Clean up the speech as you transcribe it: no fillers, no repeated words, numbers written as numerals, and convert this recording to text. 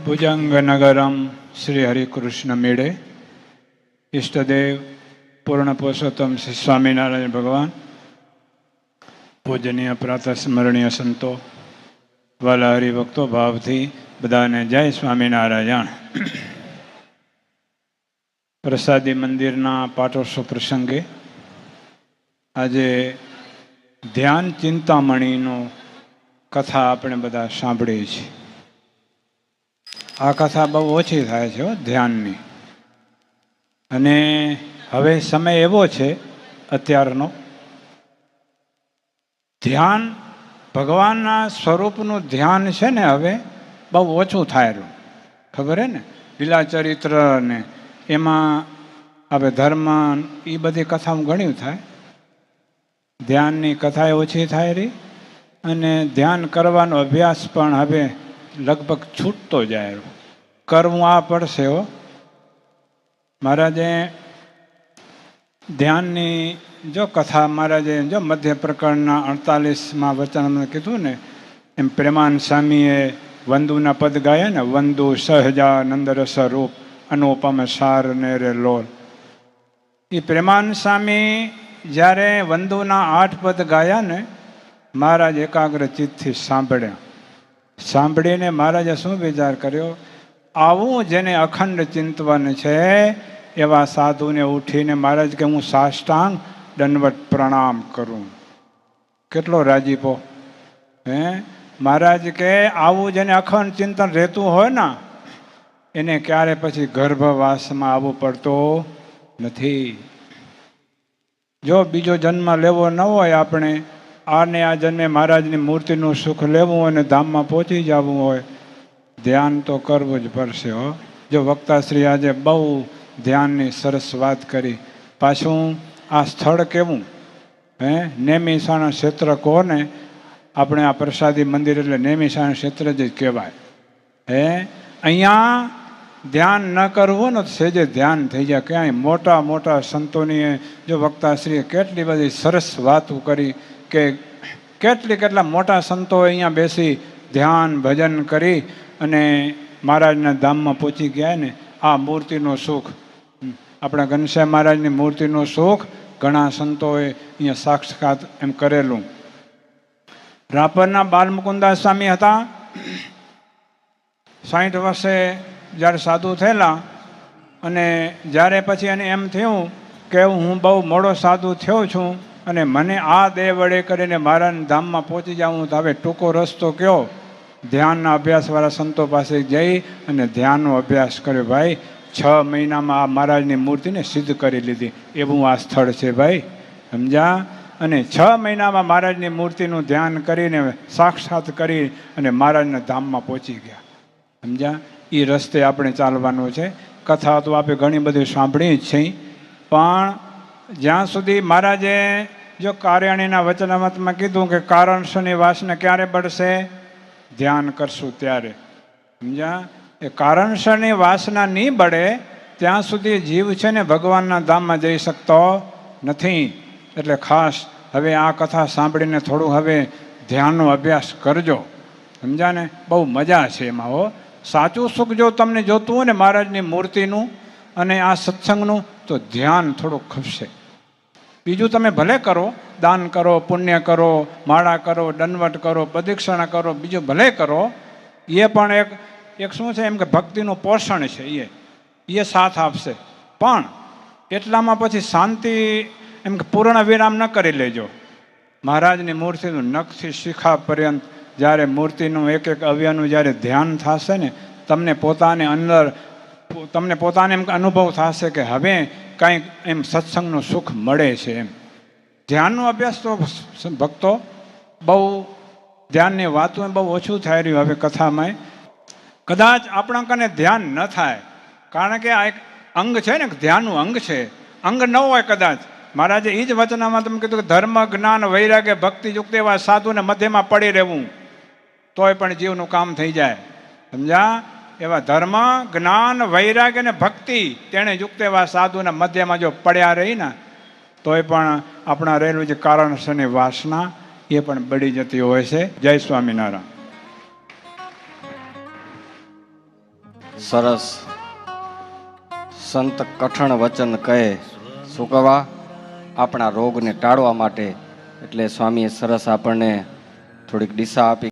ભુજંગનગરમ શ્રી હરિકૃષ્ણ મેળે ઈષ્ટદેવ પૂર્ણ પુરુષોત્તમ શ્રી સ્વામિનારાયણ ભગવાન, પૂજનીય પ્રાતઃ સ્મરણીય સંતો, વાલા હરિભક્તો, ભાવથી બધાને જય સ્વામિનારાયણ. પ્રસાદી મંદિરના પાટોત્સવ પ્રસંગે આજે ધ્યાન ચિંતામણીનો કથા આપણે બધા સાંભળીએ છીએ. આ કથા બહુ ઓછી થાય છે ધ્યાનની, અને હવે સમય એવો છે અત્યારનો, ધ્યાન ભગવાનના સ્વરૂપનું ધ્યાન છે ને હવે બહુ ઓછું થાય રહ્યું. ખબર હે ને, લીલા ચરિત્ર ને એમાં હવે ધર્મ એ બધી કથામાં ઘણી થાય, ધ્યાનની કથા ઓછી થાય રહી, અને ધ્યાન કરવાનો અભ્યાસ પણ હવે લગભગ છૂટતો જાય. કરવું આ પડશે હો. મહારાજે ધ્યાનની જો કથા મહારાજે જો મધ્ય પ્રકરણના 48માં વચનમાં કીધું ને, એમ પ્રેમાનંદ સ્વામીએ વંદુના પદ ગાયા ને, વંદુ સહજાનંદ રસ રૂપ અનુપમ સાર ને રે લોલ. એ પ્રેમાનંદ સ્વામી જ્યારે વંદુના 8 પદ ગાયા ને, મહારાજ એકાગ્ર ચિત્તથી સાંભળ્યા. સાંભળીને મહારાજે શું વિચાર કર્યો, આવું જેને અખંડ ચિંતવન છે એવા સાધુને ઉઠીને મહારાજ કે હું સાષ્ટાંગ દંડવત પ્રણામ કરું. કેટલો રાજીપો હે! મહારાજ કે આવું જેને અખંડ ચિંતન રહેતું હોય ને, એને ક્યારે પછી ગર્ભવાસમાં આવવું પડતો નથી. જો બીજો જન્મ લેવો ન હોય, આપણે આને આ જન્મે મહારાજની મૂર્તિનું સુખ લેવું હોય ને ધામમાં પહોંચી જવું હોય, ધ્યાન તો કરવું જ પડશે હો. જો વક્તાશ્રી આજે બહુ ધ્યાનની સરસ વાત કરી. પાછું આ સ્થળ કેવું હે, નેમિષાણા ક્ષેત્ર કહો ને, આપણે આ પ્રસાદી મંદિર એટલે નેમિષાણા ક્ષેત્ર જ કહેવાય હે. અહીંયા ધ્યાન ન કરવું ને સેજે ધ્યાન થઈ જાય. ક્યાંય મોટા મોટા સંતોની જો વક્તાશ્રીએ કેટલી બધી સરસ વાતો કરી કે કેટલા મોટા સંતોએ અહીંયા બેસી ધ્યાન ભજન કરી અને મહારાજના ધામમાં પહોંચી ગયા ને. આ મૂર્તિનું સુખ, આપણા ઘનશ્યામ મહારાજની મૂર્તિનું સુખ ઘણા સંતોએ અહીંયા સાક્ષાત એમ કરેલું. રાપરના બાલમુકુદાસ સ્વામી હતા, 60 વર્ષે જ્યારે સાધુ થયેલા, અને જ્યારે પછી એને એમ થયું કે હું બહુ મોડો સાધુ થયો છું અને મને આ દેહ વડે કરીને મહારાજના ધામમાં પહોંચી જાઉં, તો હવે ટૂંકો રસ્તો કયો? ધ્યાનના અભ્યાસવાળા સંતો પાસે જઈ અને ધ્યાનનો અભ્યાસ કર્યો. ભાઈ 6 મહિનામાં આ મહારાજની મૂર્તિને સિદ્ધ કરી લીધી. એવું આ સ્થળ છે ભાઈ, સમજ્યા? અને 6 મહિનામાં મહારાજની મૂર્તિનું ધ્યાન કરીને સાક્ષાત કરી અને મહારાજના ધામમાં પહોંચી ગયા, સમજ્યા? એ રસ્તે આપણે ચાલવાનું છે. કથા તો આપણે ઘણી બધી સાંભળી જ છે, પણ જ્યાં સુધી મહારાજે જો કાર્યાણીના વચનામતમાં કીધું કે કારણસની વાસના ક્યારે બળશે? ધ્યાન કરશું ત્યારે, સમજ્યા? એ કારણસની વાસના નહીં બળે ત્યાં સુધી જીવ છે ને ભગવાનના ધામમાં જઈ શકતો નથી. એટલે ખાસ હવે આ કથા સાંભળીને થોડું હવે ધ્યાનનો અભ્યાસ કરજો, સમજ્યા ને? બહુ મજા છે એમાં હો. સાચું સુખ જો તમને જોતું હોય ને મહારાજની મૂર્તિનું અને આ સત્સંગનું, તો ધ્યાન થોડુંક ખપશે. બીજું તમે ભલે કરો, દાન કરો, પુણ્ય કરો, માળા કરો, દંડવટ કરો, પ્રદક્ષિણા કરો, બીજું ભલે કરો, એ પણ એક શું છે એમ કે ભક્તિનું પોષણ છે, એ સાથ આપશે. પણ એટલામાં પછી શાંતિ એમ કે પૂર્ણ વિરામ ન કરી લેજો. મહારાજની મૂર્તિનું નખથી શિખા પર્યંત જ્યારે મૂર્તિનું એક અવયવનું જ્યારે ધ્યાન થશે ને, તમને પોતાને એમ અનુભવ થશે કે હવે કાંઈક એમ સત્સંગનું સુખ મળે છે એમ. ધ્યાનનો અભ્યાસ તો ભક્તો બહુ ધ્યાનની વાતો બહુ ઓછું થઈ રહ્યું હવે કથામાં. કદાચ આપણા કને ધ્યાન ન થાય, કારણ કે આ એક અંગ છે ને, ધ્યાનનું અંગ છે. અંગ ન હોય કદાચ, મહારાજે એ જ વચનામાં તમે કીધું કે ધર્મ જ્ઞાન વૈરાગ્ય ભક્તિ યુક્ત એવા સાધુને મધ્યમાં પડી રહેવું, તોય પણ જીવનું કામ થઈ જાય, સમજ્યા? એવા ધર્મ જ્ઞાન વૈરાગ્ય અને ભક્તિ તેણે યુક્ત એવા સાધુના મધ્યમાં જો પડ્યા રહી ને, તોય પણ આપણા રહેલું જે કારણસરની વાસના એ પણ બળી જતી હોય છે. જય સ્વામિનારાયણ. સરસ સંત કઠણ વચન કહે શું કહેવા આપણા રોગને ટાળવા માટે. એટલે સ્વામીએ સરસ આપણને થોડીક દિશા આપી.